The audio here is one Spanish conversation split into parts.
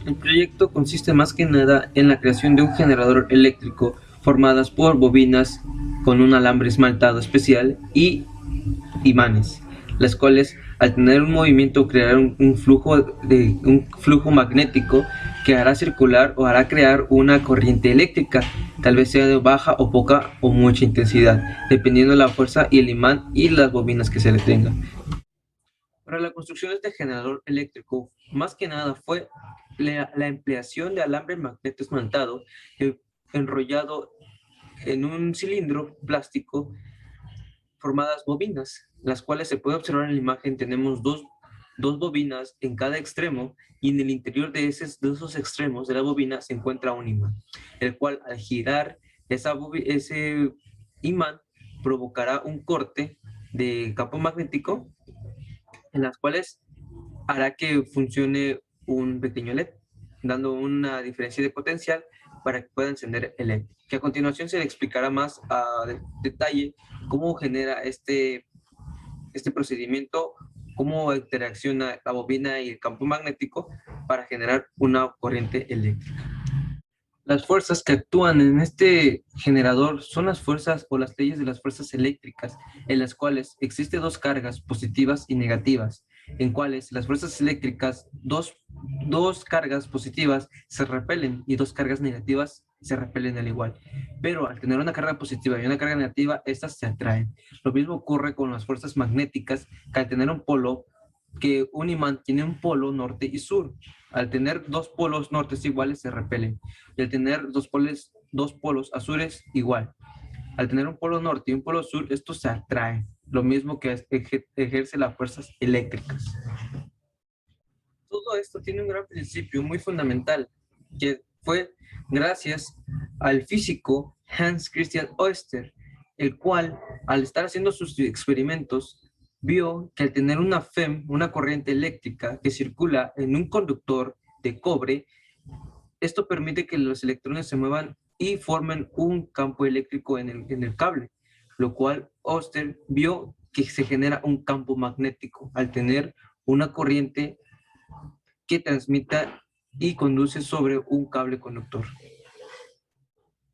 El proyecto consiste más que nada en la creación de un generador eléctrico formadas por bobinas con un alambre esmaltado especial y imanes, las cuales al tener un movimiento crearán un flujo magnético que hará circular o hará crear una corriente eléctrica, tal vez sea de baja o poca o mucha intensidad, dependiendo de la fuerza y el imán y las bobinas que se le tenga. Para la construcción de este generador eléctrico, más que nada fue la empleación de alambre magneto esmaltado enrollado en un cilindro plástico formadas bobinas, las cuales se puede observar en la imagen. Tenemos dos bobinas en cada extremo y en el interior de esos extremos de la bobina se encuentra un imán, el cual al girar ese imán provocará un corte de campo magnético en las cuales hará que funcione un pequeño LED, dando una diferencia de potencial para que pueda encender el LED. Que a continuación se le explicará más a detalle cómo genera este procedimiento, cómo interacciona la bobina y el campo magnético para generar una corriente eléctrica. Las fuerzas que actúan en este generador son las fuerzas o las leyes de las fuerzas eléctricas, en las cuales existen dos cargas positivas y negativas, en cuales las fuerzas eléctricas, dos cargas positivas se repelen y dos cargas negativas se repelen al igual. Pero al tener una carga positiva y una carga negativa, estas se atraen. Lo mismo ocurre con las fuerzas magnéticas, que al tener un polo, que un imán tiene un polo norte y sur. Al tener dos polos nortes iguales, se repelen. Y al tener dos polos azules, igual. Al tener un polo norte y un polo sur, estos se atraen. Lo mismo que ejerce las fuerzas eléctricas. Todo esto tiene un gran principio muy fundamental, que fue gracias al físico Hans Christian Oersted, el cual, al estar haciendo sus experimentos, vio que al tener una FEM, una corriente eléctrica que circula en un conductor de cobre, esto permite que los electrones se muevan y formen un campo eléctrico en el cable, lo cual Oersted vio que se genera un campo magnético al tener una corriente que transmita y conduce sobre un cable conductor.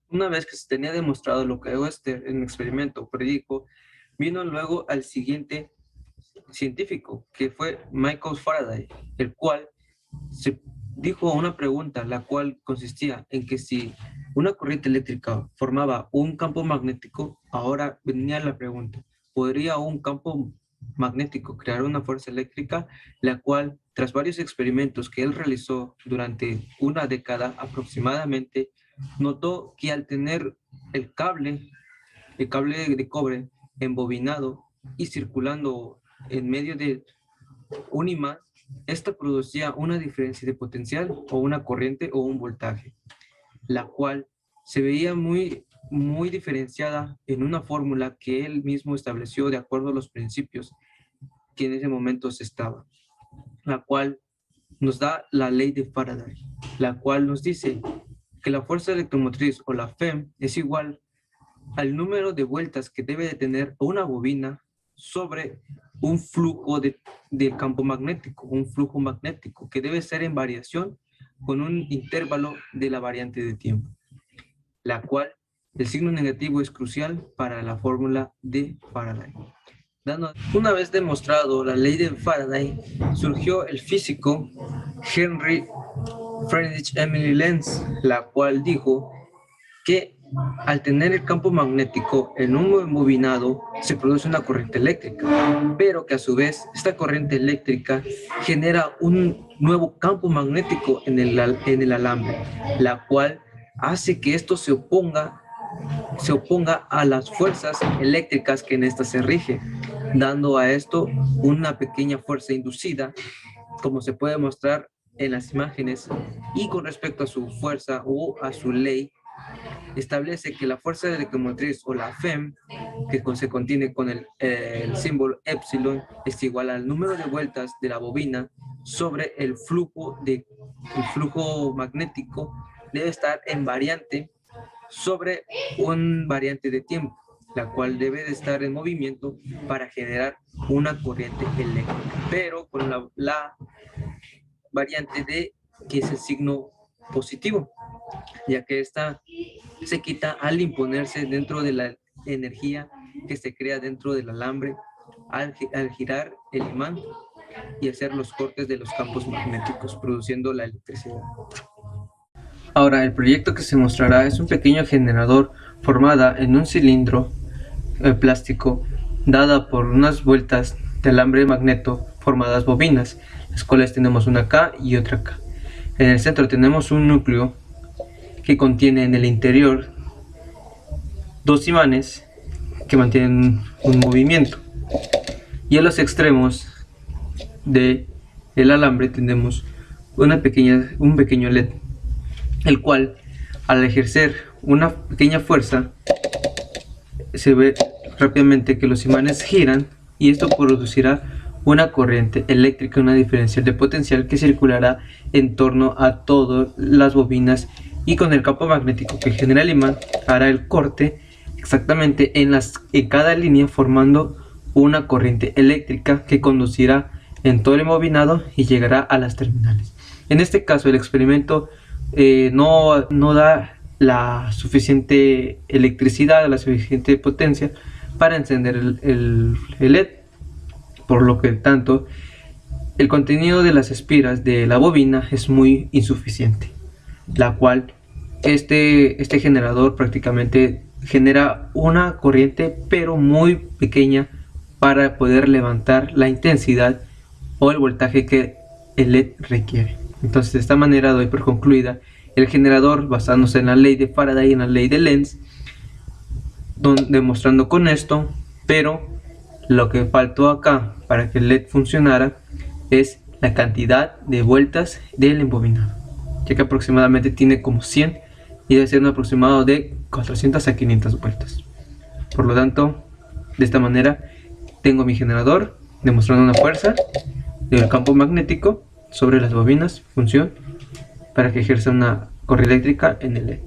Una vez que se tenía demostrado lo que Oersted en el experimento predijo, vino luego al siguiente científico, que fue Michael Faraday, el cual se dijo una pregunta, la cual consistía en que si una corriente eléctrica formaba un campo magnético, ahora venía la pregunta, ¿podría un campo magnético crear una fuerza eléctrica? La cual, tras varios experimentos que él realizó durante una década aproximadamente, notó que al tener el cable de cobre embobinado y circulando en medio de un imán, esta producía una diferencia de potencial o una corriente o un voltaje, la cual se veía muy diferenciada en una fórmula que él mismo estableció de acuerdo a los principios que en ese momento se estaba, la cual nos da la ley de Faraday, la cual nos dice que la fuerza electromotriz o la FEM es igual al número de vueltas que debe de tener una bobina sobre un flujo de campo magnético, un flujo magnético que debe ser en variación con un intervalo de la variante de tiempo, la cual el signo negativo es crucial para la fórmula de Faraday. Una vez demostrado la ley de Faraday, surgió el físico Henry Friedrich Emily Lenz, la cual dijo que al tener el campo magnético en un embobinado se produce una corriente eléctrica, pero que a su vez esta corriente eléctrica genera un nuevo campo magnético en el alambre, la cual hace que esto se oponga a las fuerzas eléctricas que en esta se rige, dando a esto una pequeña fuerza inducida, como se puede mostrar en las imágenes. Y con respecto a su fuerza o a su ley, establece que la fuerza electromotriz o la FEM, que se contiene con el símbolo epsilon, es igual al número de vueltas de la bobina sobre el flujo magnético, debe estar en variante sobre un variante de tiempo, la cual debe de estar en movimiento para generar una corriente eléctrica, pero con la variante de que es el signo positivo, ya que esta se quita al imponerse dentro de la energía que se crea dentro del alambre al girar el imán y hacer los cortes de los campos magnéticos, produciendo la electricidad. Ahora, el proyecto que se mostrará es un pequeño generador formada en un cilindro plástico dada por unas vueltas de alambre magneto formadas bobinas, las cuales tenemos una acá y otra acá. En el centro tenemos un núcleo que contiene en el interior dos imanes que mantienen un movimiento, y en los extremos del alambre tenemos un pequeño LED, el cual al ejercer una pequeña fuerza se ve rápidamente que los imanes giran, y esto producirá una corriente eléctrica, una diferencial de potencial que circulará en torno a todas las bobinas, y con el campo magnético que genera el imán hará el corte exactamente en cada línea, formando una corriente eléctrica que conducirá en todo el embobinado y llegará a las terminales. En este caso el experimento no da la suficiente electricidad, la suficiente potencia para encender el LED, por lo que tanto el contenido de las espiras de la bobina es muy insuficiente, la cual este generador prácticamente genera una corriente pero muy pequeña para poder levantar la intensidad o el voltaje que el LED requiere. Entonces, de esta manera doy por concluida el generador basándose en la ley de Faraday y en la ley de Lenz, demostrando con esto, pero lo que faltó acá para que el LED funcionara es la cantidad de vueltas del embobinado, ya que aproximadamente tiene como 100 y debe ser un aproximado de 400 a 500 vueltas. Por lo tanto, de esta manera tengo mi generador demostrando una fuerza del campo magnético sobre las bobinas, función para que ejerza una corriente eléctrica en el LED.